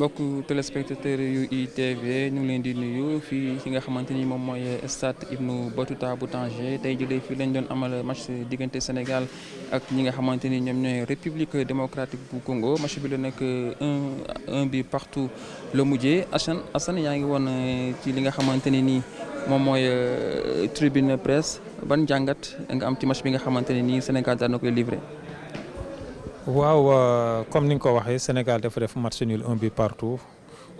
mbokku téléspectateurs yu ITV ñu ngi leen di nuyu fii fi nga xamante ni moom mooy stade Ibnou Batuta bu Tanger tey jëlee fii lañ doon amal match diggante Sénégal ak ñi nga xamante ni ñoom ñooy République démocratique bu Congo match bi la nag un bi partout la mujjee Assane yaa ngi woon ci li nga xamante ni nii moom mooy tribune presse ban jàngat nga am ci match bi nga xamante ne nii Sénégal daan na koy livré. waaw comme ni nga ko waxee Sénégal dafa def match nul un but partout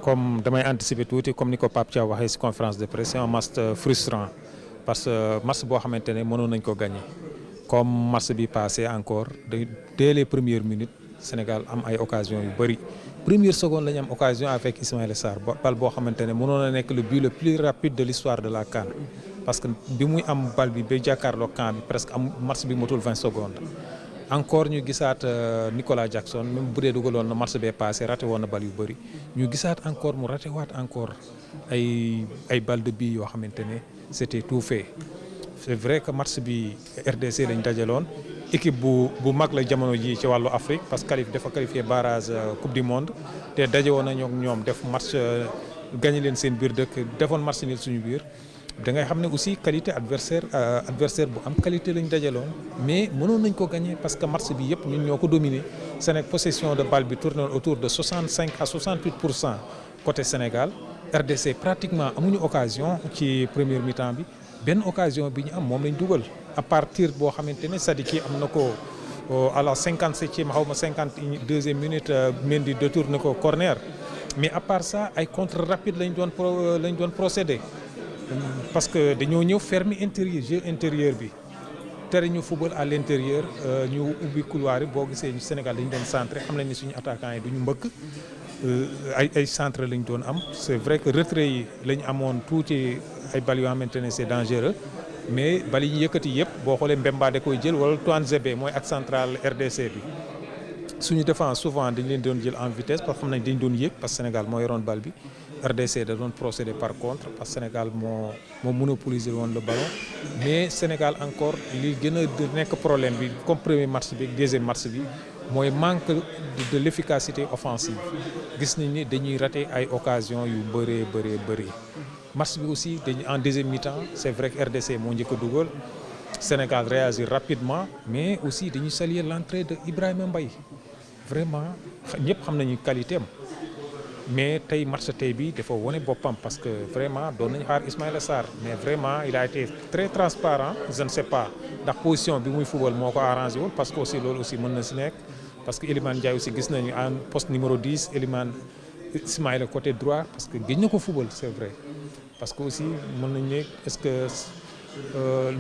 comme damay anticiper tuuti comme ni ko Pape Thiaw waxee ci conférence de presse c'est un match frustrant parce que match boo xamante ne mënoon nañ ko gagner comme match bi passé encore dès les premières minutes Sénégal am ay occasion yu bëri première seconde la ñu am occasion avec Ismaïla Sarr bal boo xamante ne mënoon na nekk le but le plus rapide de l'histoire de la CAN parce que bi muy am bal bi ba jàkkaarloo camp bi presque am match bi motul 20 secondes. encore ñu gisaat Nicolas Jackson même bu dee dugaloon na match bee passé raté woon na bal yu bëri ñu gisaat encore mu raté waat encore ay bal de bii yoo xamante ne c'était tout fait c'est vrai que match bi RDC lañ dajaloon équipe bu mag la jamono ji ci wàllu Afrique parce que dafa qualifié barrage coupe du monde te daje woon nañoo ak ñoom def match gagné leen seen biir dëkk defoon match nil suñu biir. da ngay xam ne aussi qualité adversaire bu am qualité lañ dajaloon mais mënoon nañ ko gagner parce que match bi yëpp ñun ñoo ko dominé Sénégal possession de balle bi tourné autour de 65 à 68% côté Sénégal RDC pratiquement amuñu occasion ci première mi-temps bi benn occasion bi ñu am moom lañ dugal à partir boo xamante ne Sadiki am na ko à la 57e xaw ma 52e minute Mendy détourné ko corner mais à part ça ay contre rapide lañ doon procédé. parce que dañoo ñëw fermer intérieur jeu intérieur bi tere ñu football à l'intérieur ñu ubbi couloir yi boo gisee ñu Sénégal dañu doon centré xam nañ ne suñu attaquants yi duñu mbëkk ay centre lañ doon am c'est vrai que retrait yi lañ amoon tuuti ay bal yoo xamante ne c'est dangereux mais bal yi ñu yëkkati yëpp boo xoolee Mbemba da koy jël wala Touanzebe mooy ak central RDC bi suñu défense souvent dañ leen doon jël en vitesse parce que xam nañ dañ doon yéeg parce que Sénégal moo yoroon bal bi RDC da doon procéder par contre parce que Sénégal moo monopoliser woon le ballon mais Sénégal encore li gën a nekk problème bi comme premier match bi deuxième match bi mooy manque de l'efficacité offensive gis nañ ni dañuy rater ay occasions yu bëri match bi aussi dañuy en deuxième mi-temps c'est vrai que RDC moo njëkk a dugal Sénégal réagit rapidement mais aussi dañuy saluer l'entrée de Ibrahima Mbaye vraiment ñëpp xam nañu qualité am mais tey match tey bi dafa wone boppam parce que vraiment doon nañu xaar Ismaïla Sarr mais vraiment il a été très transparent je ne sais pas ndax position bi muy football moo ko arrangé wul parce que aussi loolu aussi mën na si nekk parce que Elimane Ndiaye aussi gis nañu en poste numéro 10 Elimane Ismaïla côté droit parce que gëj na ko football c'est vrai parce que aussi mën nañu ne est-ce que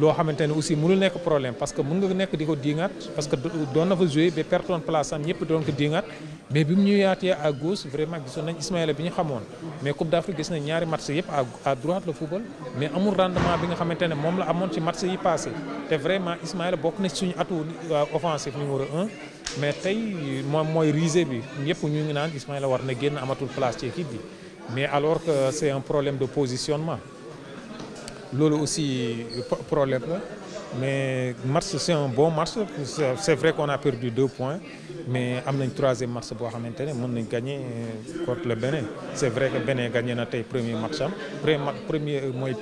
loo xamante ne aussi mënul nekk problème parce que mën nga nekk di ko diingat parce que doon na fa jouer ba pertoon place am ñëpp doon ko diingat mais bi mu ñu yaatee à gauche vraiment gisoon nañ Ismaïla bi ñu xamoon mais Coupe d'Afrique gis nañ ñaari match yëpp à droite le football mais amul rendement bi nga xamante ne moom la amoon ci match yi passé te vraiment Ismaïla bokk na ci suñu atout offensif numéro 1 mais tey moom mooy risée bi ñëpp ñu ngi naan Ismaïla war na génn amatul place ci équipe bi mais alors que c'est un problème de positionnement loolu aussi problème la mais match c'est un bon match c'est vrai qu'on a perdu 2 points mais am nañ troisième match boo xamante ne mën nañ gagner contre le Bénin c'est vrai que Bénin gagné na tey premier match am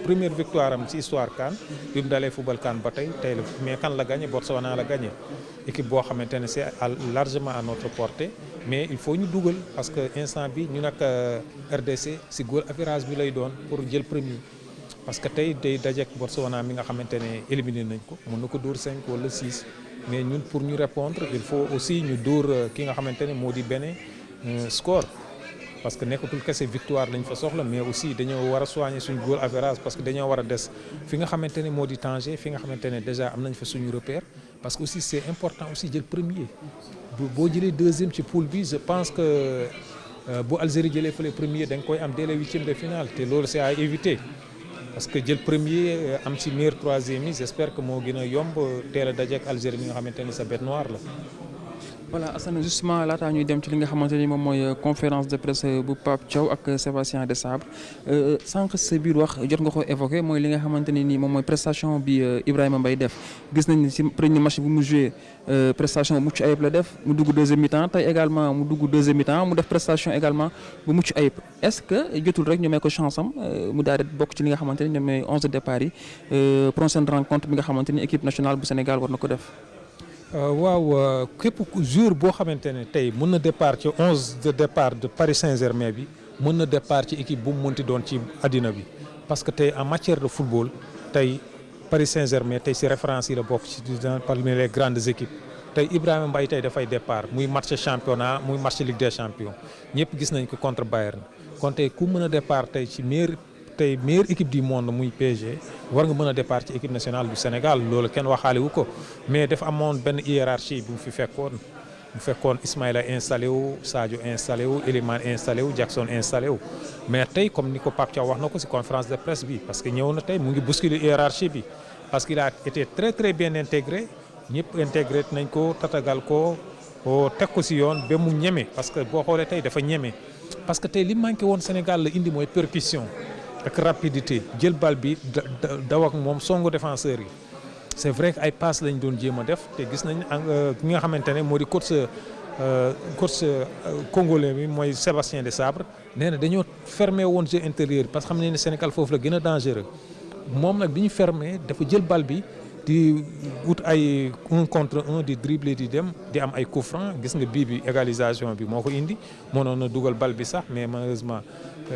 première victoire am ci histoire CAN bi mu dalee football CAN ba tey la mais kan la gagné Botswana la gagné équipe boo xamante ne c'est largement à notre portée mais il faut ñu dugal parce que instant bi ñu nag RDC ci goal average bi lay doon pour jël premier parce que tey day dajeek Botswana mi nga xamante ne éliminé nañ ko mën na ko dóor 5 wala 6 mais ñun pour ñu répondre il faut aussi ñu dóor ki nga xamante ne moo di Bénin score parce que nekkatul kese victoire lañ fa soxla mais aussi dañoo war a soigner suñu goal average parce que dañoo war a des fi nga xamante ne moo di Tanger fi nga xamante ne déjà am nañ fa suñu repère parce que aussi c'est important aussi jël premier boo jëlee deuxième ci poule bi je pense que bu Algérie jëlee fële premier da nga koy am dès les huitièmes de finale te loolu c'est à éviter. parce que jël premier am ci meilleur troisième yi j'espère que moo gën a yomb teel a dajeek Algérie mi nga xamante ne sa bête noire la. voilà Assane justement laataa ñuy dem ci li nga xamante ni moom mooy conférence de presse bu Pape Thiaw ak Sébastien Desabre sànq sa biir wax jot nga ko évoqué mooy li nga xamante ni nii moom mooy prestation bi Ibrahima Mbaye def gis nañ ni ci premier match bu mu joué prestation mucc ayib la def mu dugg deuxième mi-temps tey également mu dugg deuxième mi-temps mu def prestation également bu mucc ayib est-ce que jotul rek ñu may ko chance am mu daal di bokk ci li nga xamante ni ñoom mooy 11 de départ yi prochaine rencontre bi nga xamante ni équipe nationale bu Sénégal war na ko def. waaw képp jour boo xamante ne tey mën na départ ci 11 de départ de Paris Saint-Germain bi mën na départ ci équipe bu mu mënti doon ci àddina bi parce que tey en matière de football tey Paris Saint-Germain tey si référence yi la bokk ci parmi les grandes équipes tey Ibrahima Mbaye tey dafay départ muy match championnat muy match Ligue des champions ñëpp gis nañ ko contre Bayern kon tey ku mën a départ tey ci meilleure équipe du monde muy PSG war nga mën a départ ci équipe nationale du Sénégal loolu kenn waxaale wu ko mais dafa amoon benn hiérarchie bu mu fi fekkoon Ismaïla installé wu Sadio installé wu Elimane installé wu Jackson installé wu mais tey comme ni ko Pape Thiaw wax na ko ci conférence de presse bi parce que ñëw na tey mu ngi bousculer hiérarchie bi parce qu'il a été très très bien intégré ñëpp intégré nañ ko tatagal ko teg ko ci yoon ba mu ñeme parce que boo xoolee tey dafa ñeme parce que tey li manqué woon Sénégal la indi mooy percussion ak rapidité jël bal bi daw ak moom songu défenseurs yi c'est vrai que ay passes lañ doon jéem a def te gis nañ ki nga xamante ne moo di coach congolais bi mooy Sébastien Desabre nee na dañoo fermé woon jeu intérieur parce que xam ne Sénégal foofu la gën a dangereux moom nag bi ñu fermé dafa jël bal bi di wut ay 1 contre 1 di dribbler di dem di am ay coup franc gis nga bii bi égalisation bi moo ko indi mënoon na dugal bal bi sax mais malheureusement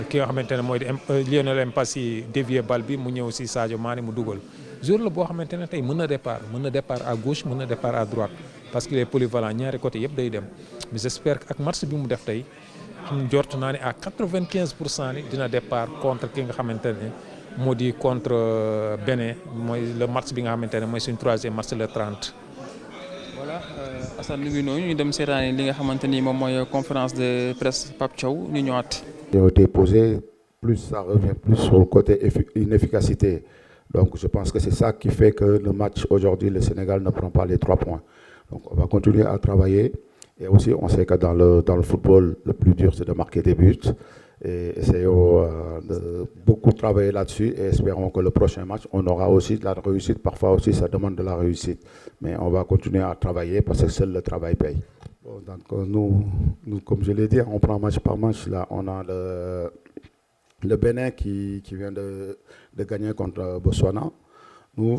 ki nga xamante ne mooy di Lionel Mpassi dévier bal bi mu ñëw si Sadio Mané mu dugal jour la boo xamante ne tey mën na départ à gauche mën na départ à droite parce qu'il est polyvalent ñaari côté yëpp day dem mais j'espère que ak match bi mu def tey xam jort naa ne à 95% ni dina départ contre ki nga xamante ne moo di contre Bénin mooy le match bi nga xamante ne mooy suñ 3e match le 30. voilà Assane ñu ngi noonu ñu dem seetaani li nga xamante ni moom mooy conférence de presse Pape Thiaw ñu ñëwaat. Qui ont été posés, plus ça revient plus sur le côté inefficacité. Donc je pense que c'est ça qui fait que le match aujourd'hui, le Sénégal ne prend pas les 3 points. Donc on va continuer à travailler. Et aussi on sait que dans le football, le plus dur c'est de marquer des buts. Et essayons de beaucoup travailler là-dessus et espérons que le prochain match, on aura aussi de la réussite. Parfois aussi, ça demande de la réussite. Mais on va continuer à travailler parce que seul le travail paye. Bon, donc nous, comme je l'ai dit, on prend match par match. Là, on a le Bénin qui vient de gagner contre Botswana. Nous,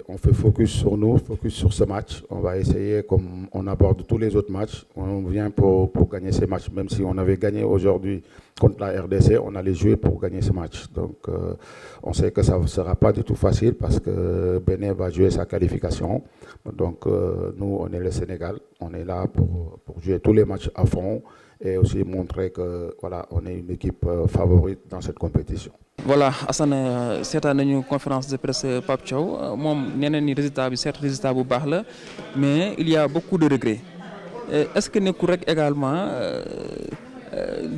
on fait focus sur nous, focus sur ce match. On va essayer, comme on aborde tous les autres matchs, on vient pour gagner ces matchs. Même si on avait gagné aujourd'hui contre la RDC, on allait jouer pour gagner ce match. Donc, on sait que ça ne sera pas du tout facile parce que Bénin va jouer sa qualification. Donc, nous, on est le Sénégal. On est là pour jouer tous les matchs à fond et aussi montrer que voilà, on est une équipe favorite dans cette compétition. Voilà Assane seetaan nañu conférence de presse Pape Thiaw moom nee na ni résultat bi certes résultat bu baax la mais il y a beaucoup de regrets est-ce que nekkul rek également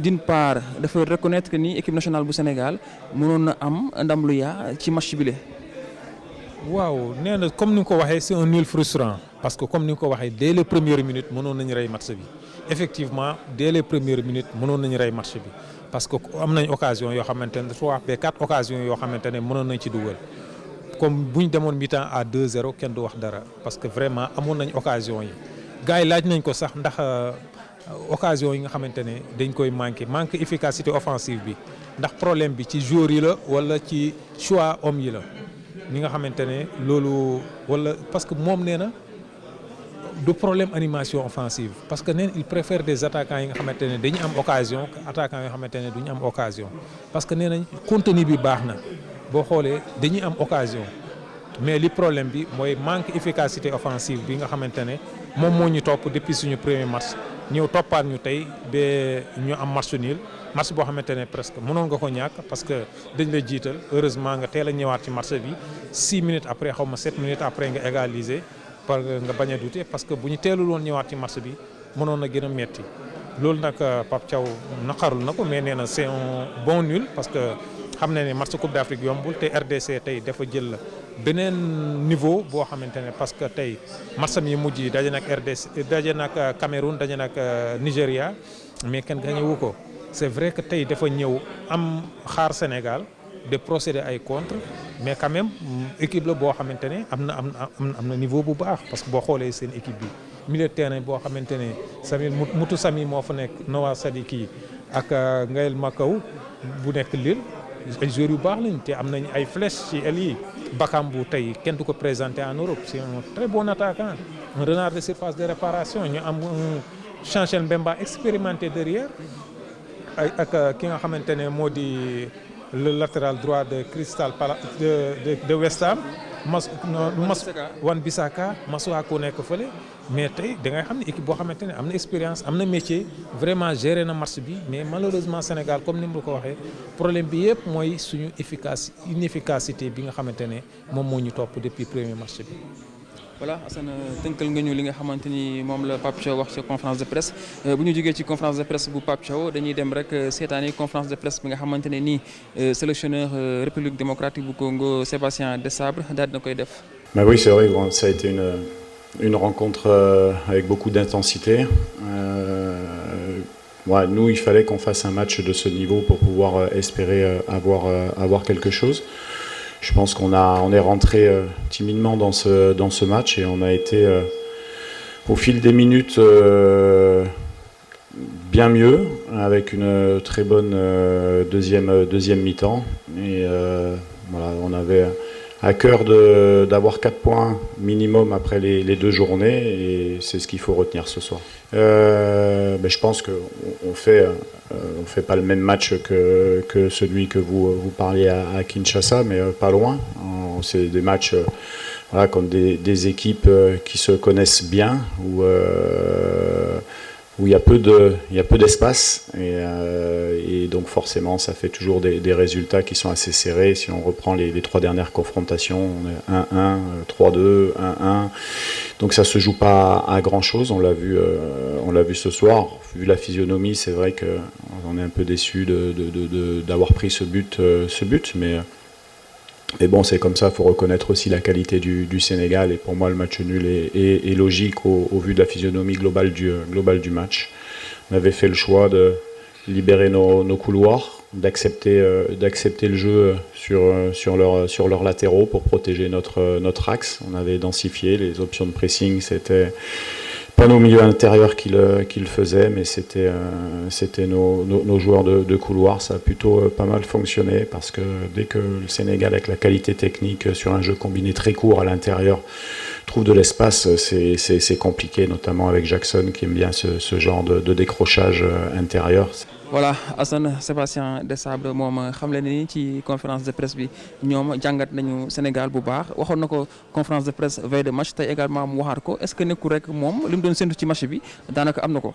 d'une part dafa reconnaître que ni équipe nationale bu Sénégal mënoon na am ndam lu yaa ci match bi la. waaw nee na comme ni nga ko waxee c'est un nul frustrant parce que comme ni nga ko waxee dès les premières minutes mënoon nañu rey match bi effectivement dès les premières minutes mënoon nañu rey match bi. parce que am nañ occasion yoo xamante ne 3 ba 4 occasions yoo xamante ne mënoon nañ ci dugal comme bu ñu demoon mi-temps à 2-0 kenn du wax dara parce que vraiment amoon nañ occasion yi gars yi laaj nañ ko sax ndax occasion yi nga xamante ne dañ koy manque efficacité offensive bi ndax problème bi ci joueurs yi la wala ci choix homme yi la ñi nga xamante ne loolu wala parce que moom nee na du problème animation offensive parce que neen il préfère des attaquants yi nga xamante ne dañu am occasion que attaquants yoo xamante ne duñu am occasion parce que nee nañ contenu bi baax na boo xoolee dañuy am occasion mais li problème bi mooy manque efficacité offensive bi nga xamante ne moom moo ñu topp depuis suñu premier match ñëw toppaat ñu tey ba ñu am match nul match boo xamante ne presque mënoon nga ko ñàkk parce que dañ la jiital heureusement nga teel a ñëwaat ci match bi 6 minutes après xaw ma 7 minutes après nga égaliser par nga bañ a douter parce que bu ñu teelul woon ñëwaat ci match bi mënoon na gën a metti loolu nag Pape Thiaw naqarul na ko mais nee na c'est un bon nul parce que xam na ne match Coupe d'Afrique yombul te RDC tey dafa jël beneen niveau boo xamante ne parce que tey matcham yi mujj yi daje nag RDC daje nag Cameroun daje nag Nigéria mais kenn gañewu ko c'est vrai que tey dafa ñëw am xaar Sénégal de procéder ay contre mais quand même équipe la boo xamante ne am na niveau bu baax parce que boo xoolee seen équipe bi milieu de terrain boo xamante ne Sami Moutou Sami moo fa nekk Noah Sadiki ak Ngaël Makaw bu nekk Lille ay joueurs yu baax lañ te am nañ ay flèches ci aile yi Bakambu tey kenn du ko présenté en Europe c'est un très bon attaquant un renard de surface de réparation ñu am un Chancel Mbemba expérimenté derrière ak ki nga xamante ne moo di le latéral droit de Crystal Palace de West Ham Wan Bissaka Masuaku nekk fële mais tey da ngay xam ne équipe boo xamante ne am na expérience am na métier vraiment géré na match bi mais malheureusement Sénégal comme ni mu ko waxee problème bi yëpp mooy suñu inefficacité bi nga xamante ne moom moo ñu topp depuis premier match bi. voilà Assane tënkal nga ñu li nga xamante ni moom la Pape Thiaw wax ci conférence de presse bu ñu jógee ci conférence de presse bu Pape Thiaw dañuy dem rek seetaani conférence de presse bi nga xamante ne nii sélectionneur République démocratique bu Congo Sébastien Desabre daal dina koy def. Mais oui, c'est vrai, ça a été une rencontre avec beaucoup d'intensité. Ouais, nous, il fallait qu'on fasse un match de ce niveau pour pouvoir espérer avoir quelque chose. Je pense qu'on est rentré timidement dans ce match et on a été au fil des minutes bien mieux, avec une très bonne deuxième mi-temps. Et voilà, on avait à cœur d'avoir 4 points minimum après les 2 journées et c'est ce qu'il faut retenir ce soir. Mais je pense qu'on fait pas le même match que celui que vous parliez à Kinshasa, mais pas loin. C'est des matchs voilà, contre des équipes qui se connaissent bien, où il y a peu d'espace et donc forcément ça fait toujours des résultats qui sont assez serrés. Si on reprend les 3 dernières confrontations, on est 1-1, 3-2, 1-1. Donc ça se joue pas à grand chose. On l'a vu ce soir. Vu la physionomie, c'est vrai qu'on est un peu déçu d'avoir pris ce but, mais bon, c'est comme ça, il faut reconnaître aussi la qualité du Sénégal. Et pour moi, le match nul est logique au vu de la physionomie globale du match. On avait fait le choix de libérer nos couloirs, d'accepter le jeu sur leurs latéraux pour protéger notre axe. On avait densifié les options de pressing, c'était pas nos milieux intérieurs qui le faisaient, mais c'était nos joueurs de couloir. Ça a plutôt pas mal fonctionné parce que dès que le Sénégal, avec la qualité technique sur un jeu combiné très court à l'intérieur, trouve de l'espace, c'est compliqué, notamment avec Jackson qui aime bien ce genre de décrochage intérieur. voilà Assane Sébastien Desabre moom xam leen ni ci conférence de presse bi ñoom jàngat nañu Sénégal bu baax waxoon na ko conférence de presse veille de match tey également mu waxaat ko est-ce que nekkul rek moom li mu doon séntu ci match bi daanaka am na ko.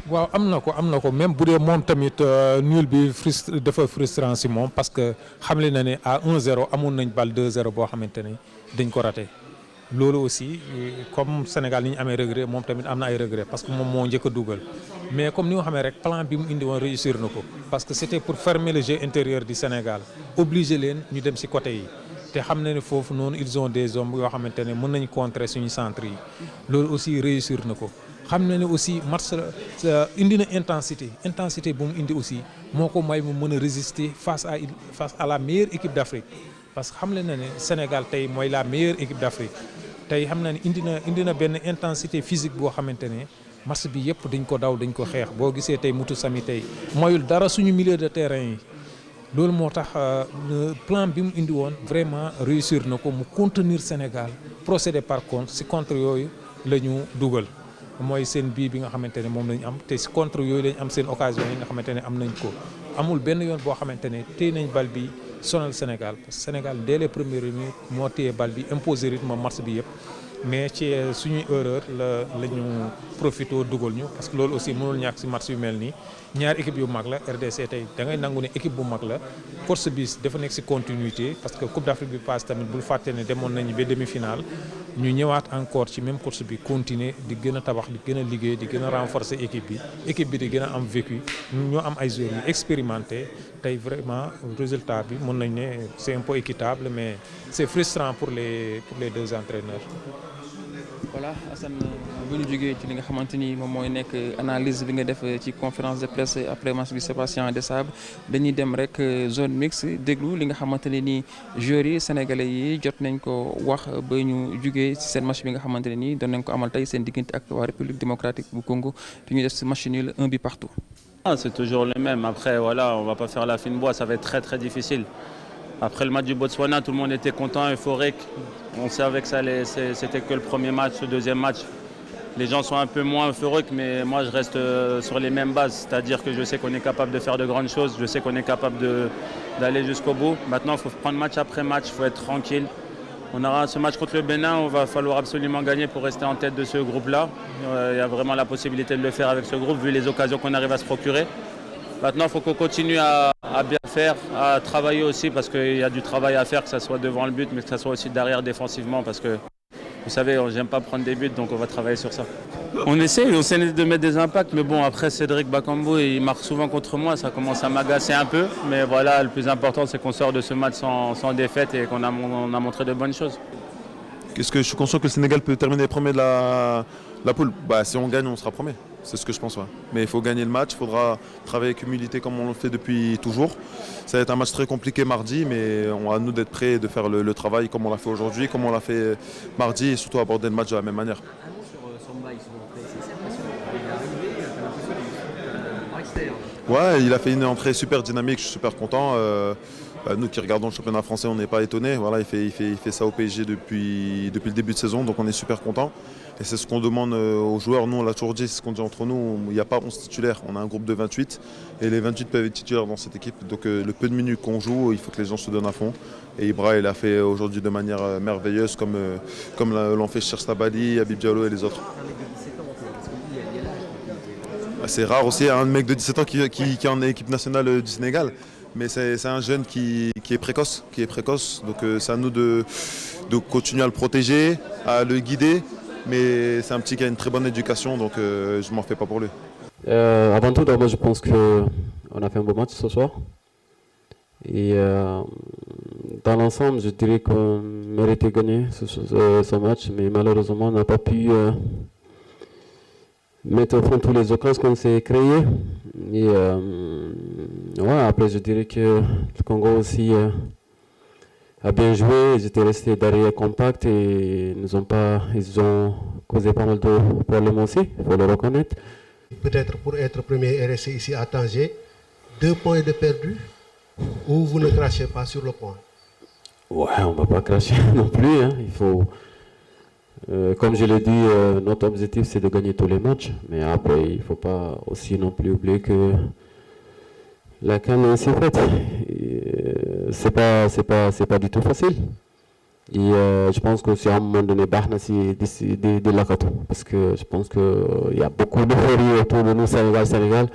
waaw am na ko même bu dee moom tamit nul bi dafa frustrant si moom parce que xamle na ne à 1-0 amoon nañ balle 2-0 boo xamante ne dañ ko raté. loolu aussi comme Sénégal ni ñu amee regret moom tamit am na ay regret parce que moom moo njëkk a dugal mais comme ni nga xamee rek plan bi mu indi woon réussir na ko parce que c'était pour fermer le jeu intérieur du Sénégal obliger leen ñu dem ci côté yi te xam na ne foofu noonu ils ont des hommes yoo xamante ne mën nañ contrer suñu centre yi loolu aussi réussir na ko xam na ne aussi match indi na intensité bu mu indi aussi moo ko may mu mën a résister face à la meilleure équipe d'Afrique parce que xam na ne Sénégal tey mooy la meilleure équipe d'Afrique tey xam na ne indi na benn intensité physique boo xamante ne match bi yëpp dañ ko daw dañ ko xeex boo gisee tey Moutou Sami tey moyul dara suñu milieu de terrain yi loolu moo tax plan bi mu indi woon vraiment réussir na ko mu contenir Sénégal procéder par contre si contre yooyu la ñu dugal mooy seen bii bi nga xamante ne moom lañu am te si contre yooyu lañu am seen occasion yi nga xamante ne am nañ ko amul benn yoon boo xamante ne téye nañ bal bi sonal Sénégal parce que Sénégal dès les premières minutes moo téye bal bi imposer rythme match bi yëpp mais ci suñuy erreur la ñu profité dugal ñu parce que loolu aussi mënul ñàkk si match yu mel nii ñaari équipe yu mag la RDC tey da ngay nangu ne équipe bu mag la course bi dafa nekk si continuité parce que Coupe d'Afrique bi passe tamit bul fàtte ne demoon nañu ba demi-finale ñu ñëwaat encore ci même course bi continuer di gën a tabax di gën a liggéey di gën a renforcer équipe bi di gën a am vécu ñoo am ay joueurs yu expérimenté tey vraiment résultat bi mën nañ ne c'est un peu équitable mais c'est frustrant pour les deux entraîneurs. Voilà Assane bu ñu jógee ci li nga xamante ni moom mooy nekk analyse bi nga def ci conférence de presse après match bi Sébastien Desabre dañuy dem rek zone mixte déglu li nga xamante ne nii joueurs yi sénégalais yi jot nañ ko wax ba ñu jógee ci seen match bi nga xamante ne nii doon nañ ko amal tey seen diggante ak waa République démocratique bu Congo fi ñu def ci match nul 1 but partout. Ah, c'est toujours le même. Après, voilà, on va pas faire la fine bois, ça va être très très difficile. Après le match du Botswana, tout le monde était content, euphorique. On savait que c'était que le premier match, le deuxième match. Les gens sont un peu moins euphoriques, mais moi je reste sur les mêmes bases. C'est-à-dire que je sais qu'on est capable de faire de grandes choses, je sais qu'on est capable d'aller jusqu'au bout. Maintenant, il faut prendre match après match, il faut être tranquille. On aura ce match contre le Bénin, il va falloir absolument gagner pour rester en tête de ce groupe-là. Il y a vraiment la possibilité de le faire avec ce groupe, vu les occasions qu'on arrive à se procurer. Maintenant, il faut qu'on continue à bien faire, à travailler aussi, parce qu'il y a du travail à faire, que ce soit devant le but, mais que ce soit aussi derrière défensivement, parce que vous savez, j'aime pas prendre des buts, donc on va travailler sur ça. On essaie de mettre des impacts, mais bon, après Cédric Bakambu, il marque souvent contre moi, ça commence à m'agacer un peu, mais voilà, le plus important, c'est qu'on sort de ce match sans défaite et qu'on a montré de bonnes choses. Est-ce que je suis conscient que le Sénégal peut terminer premier de la poule? Si on gagne, on sera premier. C'est ce que je pense. Ouais. Mais il faut gagner le match, il faudra travailler avec humilité comme on le fait depuis toujours. Ça va être un match très compliqué mardi, mais on a à nous d'être prêts et de faire le travail comme on l'a fait aujourd'hui, comme on l'a fait mardi, et surtout aborder le match de la même manière. Ouais, il a fait une entrée super dynamique, je suis super content. Nous qui regardons le championnat français, on n'est pas étonnés. Voilà, il fait ça au PSG depuis le début de saison, donc on est super content. Et c'est ce qu'on demande aux joueurs. Nous, on l'a toujours dit, c'est ce qu'on dit entre nous. Il n'y a pas 11 titulaires, on a un groupe de 28 et les 28 peuvent être titulaires dans cette équipe. Donc le peu de minutes qu'on joue, il faut que les gens se donnent à fond. Et Ibra, il a fait aujourd'hui de manière merveilleuse, comme l'ont fait Cherche Tabali, Habib Diallo et les autres. C'est rare aussi un mec de 17 ans qui est en équipe nationale du Sénégal. Mais c'est un jeune qui est précoce. Donc c'est à nous de continuer à le protéger, à le guider. Mais c'est un petit qui a une très bonne éducation, donc je ne m'en fais pas pour lui. Avant tout, d'abord, je pense qu'on a fait un beau match ce soir. Et dans l'ensemble, je dirais qu'on méritait gagner ce match, mais malheureusement, on n'a pas pu mettre au fond tous les occasions qu'on s'est créées. Et après, je dirais que le Congo aussi a bien joué. Ils étaient restés derrière compact et ils ont causé pas mal de problèmes aussi, il faut le reconnaître. Peut-être pour être premier et rester ici à Tanger, 2 points de perdu, ou vous ne crachez pas sur le point? Ouais, on ne va pas cracher non plus. Hein. Il faut, comme je l'ai dit, notre objectif c'est de gagner tous les matchs. Mais après, il ne faut pas aussi non plus oublier que la CAN c'est faite. C'est pas du tout facile. Et je pense que c'est à un moment donné Bahna de Lakato. Parce que je pense qu'il y a beaucoup d'euphorie autour de nous, Sénégal.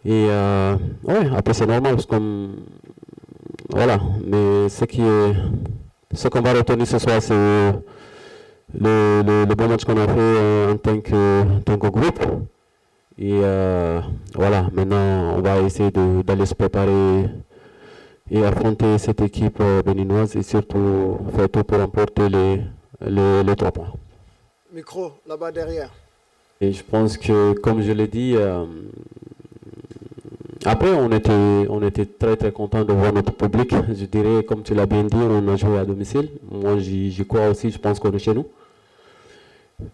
Et ouais, après c'est normal parce que voilà. Mais ce qu'on va retenir ce soir, c'est le bon match qu'on a fait en tant que groupe. Et voilà, maintenant on va essayer d'aller se préparer et affronter cette équipe béninoise et surtout faire tout pour remporter les 3 points. Micro, là-bas derrière. Et je pense que, comme je l'ai dit, après on était très très content de voir notre public. Je dirais, comme tu l'as bien dit, on a joué à domicile. Moi j'y crois aussi, je pense qu'on est chez nous.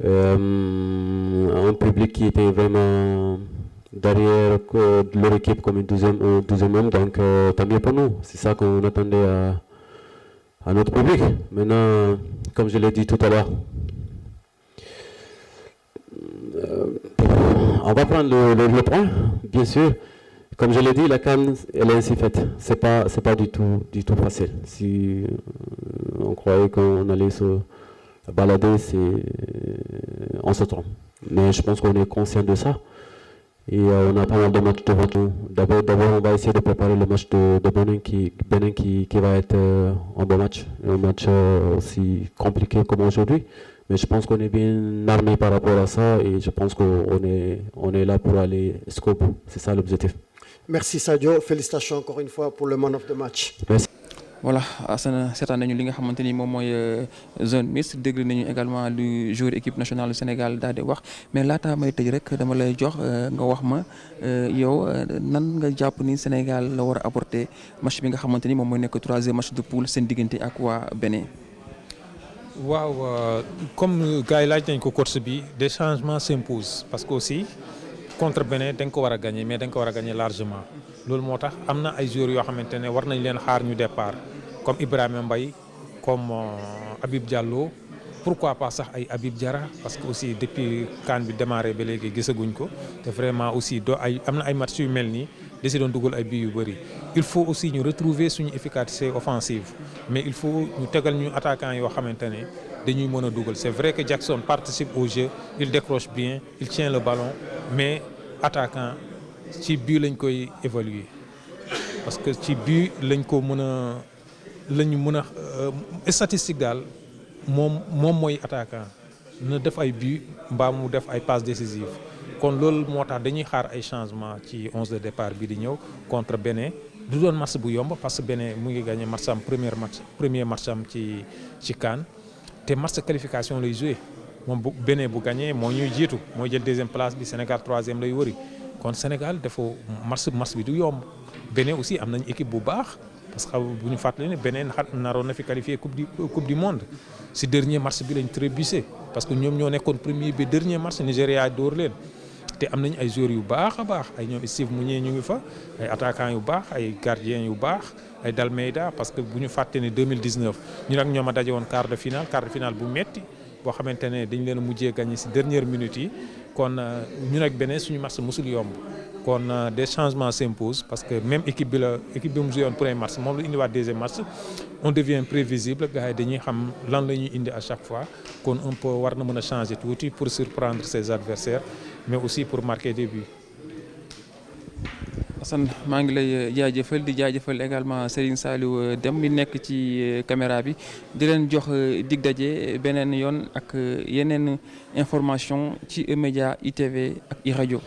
Un public qui était vraiment derrière leur équipe comme une douzième homme, donc tant mieux pour nous. C'est ça qu'on attendait à notre public. Maintenant, comme je l'ai dit tout à l'heure, on va prendre le point, bien sûr. Comme je l'ai dit, la CAN, elle est ainsi faite. C'est pas du tout facile. Si on croyait qu'on allait balader, on se trompe. Mais je pense qu'on est conscient de ça. Et on a pas mal de matchs devant nous. D'abord, on va essayer de préparer le match de Benin qui va être un bon match. Un match aussi compliqué comme aujourd'hui. Mais je pense qu'on est bien armé par rapport à ça et je pense qu'on est là pour aller jusqu'au bout. C'est ça l'objectif. Merci Sadio. Félicitations encore une fois pour le man of the match. Merci. voilà Assane seetaan nañu li nga xamante ni moom mooy zone mixte dégg nañu également lu joueur équipe nationale du Sénégal daal di wax mais laata may tëj rek dama lay jox nga wax ma yow nan nga jàpp ni Sénégal la war a apporter match bi nga xamante ni moom mooy nekk 3e match de poule seen diggante ak waa Bénin. waaw comme gars yi laaj nañ ko course bi des changements s'imposent parce que aussi contre Bénin dañ ko war a gagner mais dañ ko war a gagner largement loolu moo tax am na ay joueurs yoo xamante ne war nañ leen xaar ñu départ comme Ibrahima Mbaye comme Habib Diallo pourquoi pas sax ay Habib Diarra parce que aussi depuis CAN bi démarré ba léegi gisaguñ ko te vraiment aussi am na ay match yu mel nii da si doon dugal ay bii yu bëri il faut aussi ñu retrouver suñu efficacité offensive mais il faut ñu tegal ñu attaquant yoo xamante ne dañuy mën a dugal c'est vrai que Jackson participe au jeu il décroche bien il tient le ballon mais attaquant ci bii lañ koy évaluer parce que ci bii lañ ko mën a statistique daal moom mooy attaquant na def ay but mbaa mu def ay passes décisives kon loolu moo tax dañuy xaar ay changement ci 11 de départ bi di ñëw contre Bénin du doon match bu yomb parce que Bénin mu ngi gagné match am premier match am ci CAN te match qualification lay joué moom bu Bénin bu gagné moo ñuy jiitu mooy jël 2e place bi Sénégal 3e lay wëri kon Sénégal dafa match bi du yomb Bénin aussi am nañ équipe bu baax parce que bu ñu fàttali ne Bénin naroon na fi qualifié coupe du monde si dernier match bi lañ trébuché parce que ñoom ñoo nekkoon premier bi dernier match Nigéria dóor leen te am nañ ay joueurs yu baax a baax ay ñoom Steve Mounier ñu ngi fa ay attaquants yu baax ay gardiens yu baax ay Dalmeida parce que bu ñu fàtte ne 2019 ñu nag ñoom a daje woon quart de finale bu metti boo xamante ne dañ leen a mujjee gagné si dernière minute yi kon ñu nag beneen suñu match mosul yomb kon des changements s'imposent parce que même équipe bi mu joué woon premier match moom la indiwaat 2e match on devient prévisible gars yi dañuy xam lan la ñuy indi à chaque fois kon un peu war na mën a changer tuuti pour surprendre ses adversaires mais aussi pour marquer des buts. Assane maa ngi lay jaajëfal di jaajëfal également Serigne Saliou Deme mi nekk ci caméra bi di leen jox dig daje beneen yoon ak yeneen information ci E-Media ITV ak iRadio.